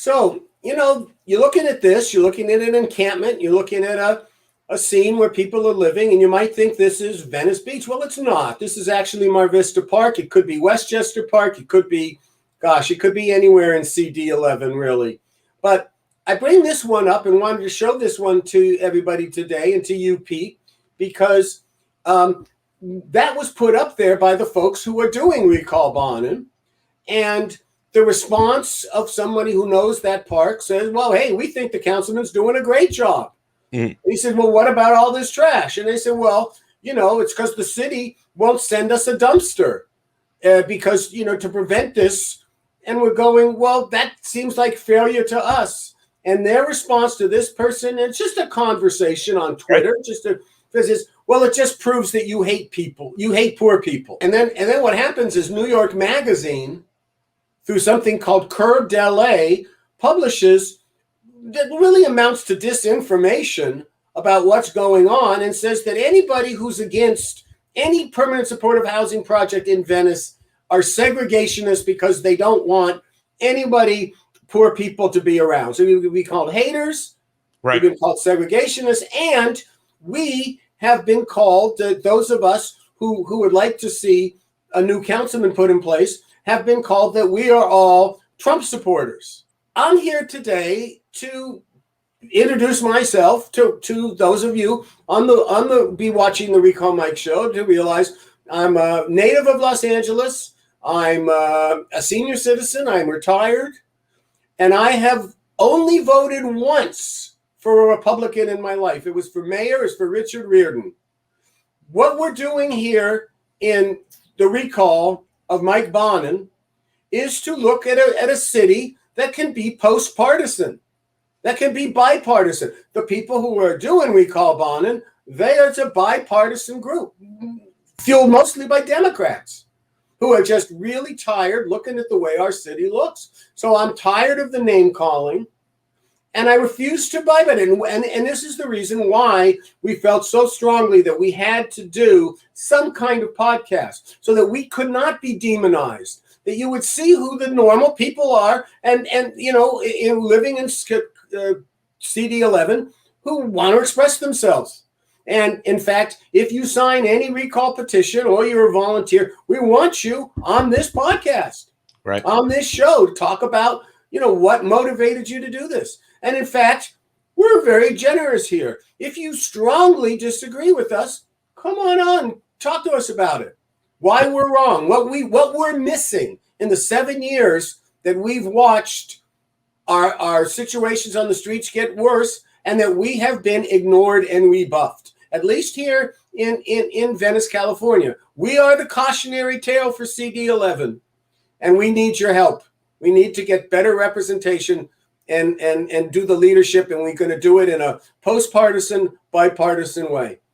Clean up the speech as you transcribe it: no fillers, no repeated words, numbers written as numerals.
So, you're looking at this, you're looking at an encampment, you're looking at a scene where people are living, and you might think this is Venice Beach. Well, it's not. This is actually Mar Vista Park. It could be Westchester Park. It could be, it could be anywhere in CD11, really. But I bring this one up and wanted to show this one to everybody today and to you, Pete, because that was put up there by the folks who are doing Recall Bonin. And the response of somebody who knows that park says, well, hey, we think the councilman's doing a great job. Mm. He said, well, what about all this trash? And they said, well, it's because the city won't send us a dumpster because, to prevent this. And we're going, well, that seems like failure to us. And their response to this person, it's just a conversation on Twitter, well, it just proves that you hate people. You hate poor people. And then what happens is New York Magazine, through something called Curb LA, publishes that really amounts to disinformation about what's going on and says that anybody who's against any permanent supportive housing project in Venice are segregationists because they don't want anybody, poor people, to be around. So we would be called haters, right? We've been called segregationists, and we have been called, those of us who would like to see a new councilman put in place, have been called that we are all Trump supporters. I'm here today to introduce myself to those of you on the Be Watching the Recall Mike show, to realize I'm a native of Los Angeles. I'm a senior citizen. I'm retired. And I have only voted once for a Republican in my life. It was for mayor. It's for Richard Riordan. What we're doing here in the recall of Mike Bonin is to look at a city that can be post-partisan, that can be bipartisan. The people who are doing Recall Bonin, they are a bipartisan group, fueled mostly by Democrats, who are just really tired looking at the way our city looks. So I'm tired of the name calling, and I refuse to buy it. And this is the reason why we felt so strongly that we had to do some kind of podcast so that we could not be demonized, that you would see who the normal people are and living in CD11 who want to express themselves. And in fact, if you sign any recall petition or you're a volunteer, we want you on this podcast, right, on this show, to talk about, what motivated you to do this. And in fact, we're very generous here. If you strongly disagree with us, come on, talk to us about it. Why we're wrong, what we're missing in the 7 years that we've watched our situations on the streets get worse, and that we have been ignored and rebuffed. At least here in Venice, California, we are the cautionary tale for CD11, and we need your help. We need to get better representation and do the leadership, and we're going to do it in a post-partisan, bipartisan way.